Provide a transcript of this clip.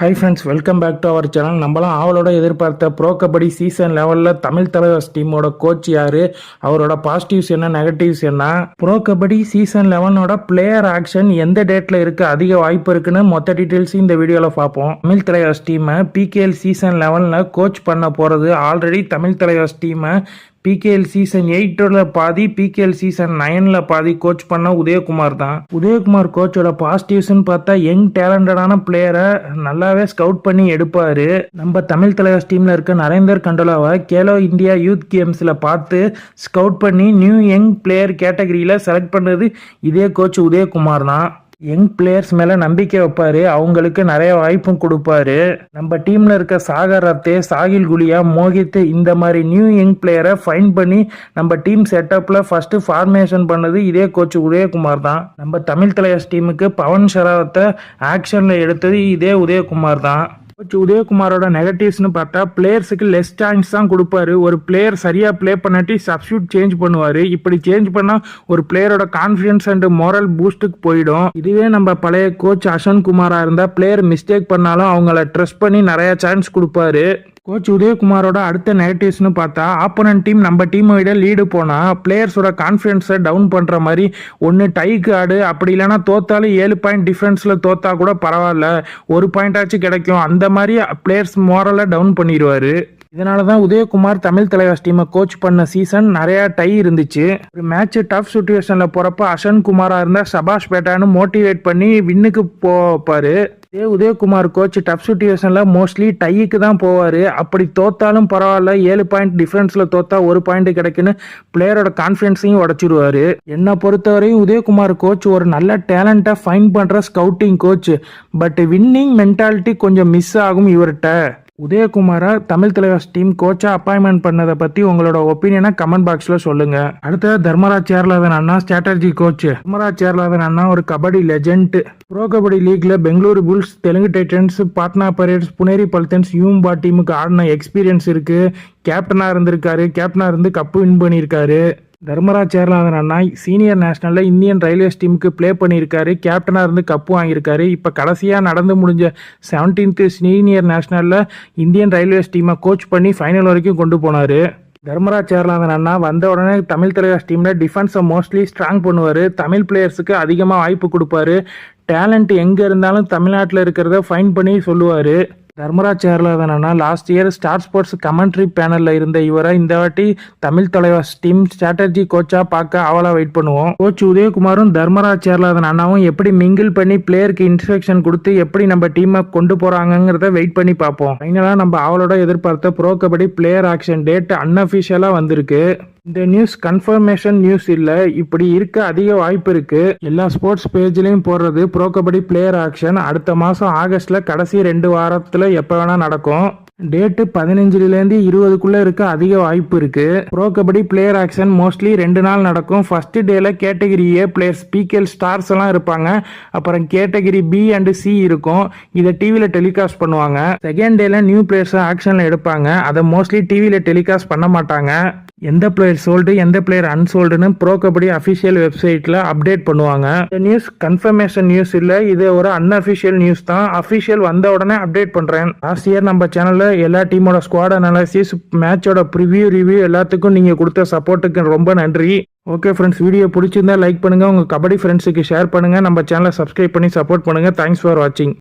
Hi friends, welcome back to our channel. நம்மளாம் ஆவலோட எதிர்பார்த்த ப்ரோ கபடி சீசன் லெவலில் தமிழ் தலைவாஸ் டீமோட கோச் யார், அவரோட பாசிட்டிவ்ஸ் என்ன, நெகட்டிவ்ஸ் என்ன, ப்ரோ கபடி சீசன் 11ஓட பிளேயர் ஆக்ஷன் எந்த டேட்டில் இருக்க அதிக வாய்ப்பு இருக்குன்னு மொத்த டீட்டெயில்ஸ் இந்த வீடியோவில் பார்ப்போம். தமிழ் தலைவாஸ் டீமை பிகேஎல் சீசன் 11ல் கோச் பண்ண போகிறது ஆல்ரெடி தமிழ் தலைவாஸ் டீமை பிகேஎல் சீசன் 8ல் பாதி, பிகேஎல் சீசன் 9ல் பாதி கோச் பண்ண உதயகுமார் தான். உதயகுமார் கோச்சோட பாசிட்டிவ்ஸ்ன்னு பார்த்தா யங் டேலண்டடான பிளேயரை நல்லாவே ஸ்கவுட் பண்ணி எடுப்பாரு. நம்ம தமிழ் தலைவாஸ் டீம்ல இருக்க நரேந்தர் கண்டோலாவை கேலோ இந்தியா யூத் கேம்ஸ்ல பார்த்து ஸ்கவுட் பண்ணி நியூ யங் பிளேயர் கேட்டகரியில செலக்ட் பண்ணது இதே கோச் உதயகுமார் தான். யங் பிளேயர்ஸ் மேலே நம்பிக்கை வைப்பார், அவங்களுக்கு நிறைய வாய்ப்பும் கொடுப்பாரு. நம்ம டீமில் இருக்க சாகர் ரத்தே, சாகில் குலியா, மோகித் இந்த மாதிரி நியூ யங் பிளேயரை ஃபைன் பண்ணி நம்ம டீம் செட்டப்பில் ஃபஸ்ட்டு ஃபார்மேஷன் பண்ணது இதே கோச் உதயகுமார் தான். நம்ம தமிழ் தலைவாஸ் டீமுக்கு பவன் ஷராவத்தை ஆக்ஷனில் எடுத்தது இதே உதயகுமார் தான். கோச் உதயகுமாரோட நெகட்டிவ்ஸ்னு பார்த்தா பிளேயர்ஸுக்கு லெஸ் சான்ஸ் தான் கொடுப்பாரு. ஒரு பிளேயர் சரியாக ப்ளே பண்ணாட்டி சப்ஸ்டியூட் சேஞ்ச் பண்ணுவார். இப்படி சேஞ்ச் பண்ணால் ஒரு பிளேயரோட கான்ஃபிடன்ஸ் அண்ட் மோரல் பூஸ்ட்டுக்கு போயிடும். இதுவே நம்ம பழைய கோச் அஸ்வன் குமாராக இருந்தால் பிளேயர் மிஸ்டேக் பண்ணாலும் அவங்கள ட்ரஸ்ட் பண்ணி நிறையா சான்ஸ் கொடுப்பாரு. கோச் உதயகுமாரோட அடுத்த நெகட்டிவ்ஸ்னு பார்த்தா ஆப்போனன்ட் டீம் நம்ம டீமை விட லீடு போனால் பிளேயர்ஸோட கான்ஃபிடன்ஸை டவுன் பண்ணுற மாதிரி ஒன்று டைக்கு ஆடு, அப்படி இல்லைனா தோத்தாலும் 7 பாயிண்ட் டிஃப்ரென்ஸில் தோத்தா கூட பரவாயில்ல, 1 பாயிண்டாச்சும் கிடைக்கும், அந்த மாதிரி பிளேயர்ஸ் மோரலை டவுன் பண்ணிடுவார். இதனால தான் உதயகுமார் தமிழ் தலைவாஸ் டீமை கோச் பண்ண சீசன் நிறையா டை இருந்துச்சு. ஒரு மேட்ச் டஃப் சுச்சுவேஷனில் போகிறப்ப அஸ்வன் குமாராக இருந்தால் சபாஷ் பேட்டான்னு மோட்டிவேட் பண்ணி வின்னுக்கு போவார். உதயகுமார் கோச் டஃப் சுச்சுவேஷனில் மோஸ்ட்லி டைக்கு தான் போவார். அப்படி தோத்தாலும் பரவாயில்ல, 7 பாயிண்ட் டிஃப்ரென்ஸில் தோத்தா 1 பாயிண்ட் கிடைக்குன்னு பிளேயரோட கான்ஃபிடன்ஸையும் உடச்சிடுவார். என்னை பொறுத்தவரையும் உதயகுமார் கோச் ஒரு நல்ல டேலண்ட்டாக ஃபைன் பண்ணுற scouting coach. But winning mentality கொஞ்சம் மிஸ் ஆகும் இவர்கிட்ட. உதயகுமாரை தமிழ் தலைவாஸ் டீம் கோச்சா அப்பாயின்மெண்ட் பண்ணதை பற்றி உங்களோட ஒப்பீனியனை கமெண்ட் பாக்ஸில் சொல்லுங்கள். அடுத்த தர்மராஜ் சேர்லாதன் அண்ணா ஸ்ட்ராட்டஜி கோச். தர்மராஜ் சேர்லாதன் அண்ணா ஒரு கபடி லெஜெண்ட். ப்ரோ கபடி லீக்ல Bengaluru Bulls, Telugu Titans, Patna Pirates, Puneri Paltans, யூம்பா டீமுக்கு ஆடின எக்ஸ்பீரியன்ஸ் இருக்கு. கேப்டனாக இருந்திருக்காரு, கேப்டனாக இருந்து கப்பு வின் பண்ணியிருக்காரு. தர்மராஜ் சேர்லாதன் அண்ணா சீனியர் நேஷனலில் இந்தியன் ரயில்வேஸ் டீமுக்கு ப்ளே பண்ணியிருக்காரு, கேப்டனாக இருந்து கப்பு வாங்கியிருக்காரு. இப்போ கடைசியாக நடந்து முடிஞ்ச 17th சீனியர் நேஷனலில் இந்தியன் ரயில்வேஸ் டீமை கோச் பண்ணி ஃபைனல் வரைக்கும் கொண்டு போனார். தர்மராஜ் சேர்லாதன் அண்ணா வந்த உடனே தமிழ் தலைவாஸ் டீமில் டிஃபென்ஸை மோஸ்ட்லி ஸ்ட்ராங் பண்ணுவார். தமிழ் பிளேயர்ஸுக்கு அதிகமாக வாய்ப்பு கொடுப்பாரு. டேலண்ட் எங்கே இருந்தாலும் தமிழ்நாட்டில் இருக்கிறத ஃபைன் பண்ணி சொல்லுவார். தர்மராஜ் சேர்லாதன் அண்ணா last year Star Sports commentary பேனலில் இருந்த இவரை இந்த வாட்டி தமிழ் தலைவாஸ் டீம் ஸ்ட்ராட்டஜி கோச்சாக பார்க்க ஆவலாக வெயிட் பண்ணுவோம். கோச் உதயகுமாரும் தர்மராஜ் சேர்லாதன் அண்ணாவும் எப்படி மிங்கிள் பண்ணி பிளேயருக்கு இன்ஸ்ட்ரக்ஷன் கொடுத்து எப்படி நம்ம டீமை கொண்டு போகிறாங்கிறத வெயிட் பண்ணி பார்ப்போம். ஃபைனலாக நம்ம ஆவலோட எதிர்பார்த்த Pro Kabaddi player auction date அன்அஃபிஷியலாக வந்திருக்கு. இந்த நியூஸ் கன்ஃபர்மேஷன் நியூஸ் இல்லை, இப்படி இருக்க அதிக வாய்ப்பு இருக்கு. எல்லா ஸ்போர்ட்ஸ் பேஜ்லையும் போடுறது ப்ரோ கபடி பிளேயர் ஆக்ஷன் அடுத்த மாதம் ஆகஸ்ட்ல கடைசி 2 வாரத்தில் எப்போ வேணா நடக்கும். டேட்டு 15லேருந்து 20க்குள்ள இருக்க அதிக வாய்ப்பு இருக்கு. Bro Kabaddi player action mostly 2 நாள் நடக்கும். ஃபர்ஸ்ட் டேல கேட்டகிரி ஏ பிளேயர்ஸ் பிகேஎல் ஸ்டார்ஸ் எல்லாம் இருப்பாங்க. அப்புறம் கேட்டகிரி பி அண்ட் சி இருக்கும். இதை டிவியில் டெலிகாஸ்ட் பண்ணுவாங்க. செகண்ட் டேல நியூ பிளேயர்ஸ் ஆக்ஷன்ல எடுப்பாங்க. அதை மோஸ்ட்லி டிவியில் டெலிகாஸ்ட் பண்ண மாட்டாங்க. எந்த பிளேயர் சோல்டு எந்த பிளேயர் அன்சோல்டுன்னு ப்ரோ கபடி அஃபிஷியல் வெப்சைட்டில் அப்டேட் பண்ணுவாங்க. இந்த நியூஸ் கன்ஃபர்மேஷன் நியூஸ் இல்லை, இது ஒரு அன்அஃபிஷியல் நியூஸ் தான். அஃபிஷியல் வந்த உடனே அப்டேட் பண்ணுறேன். லாஸ்ட் இயர் நம்ம சேனலில் எல்லா டீமோட ஸ்குவாட் அனாலிசிஸ், மேட்சோட ரிவ்யூ எல்லாத்துக்கும் நீங்கள் கொடுத்த சப்போர்ட்டுக்கு ரொம்ப நன்றி. ஓகே ஃப்ரெண்ட்ஸ், வீடியோ பிடிச்சிருந்தா லைக் பண்ணுங்கள், உங்கள் கபடி ஃப்ரெண்ட்ஸுக்கு ஷேர் பண்ணுங்கள், நம்ம சேனலை சப்ஸ்கிரைப் பண்ணி சப்போர்ட் பண்ணுங்கள். தேங்க்ஸ் ஃபார் வாட்சிங்.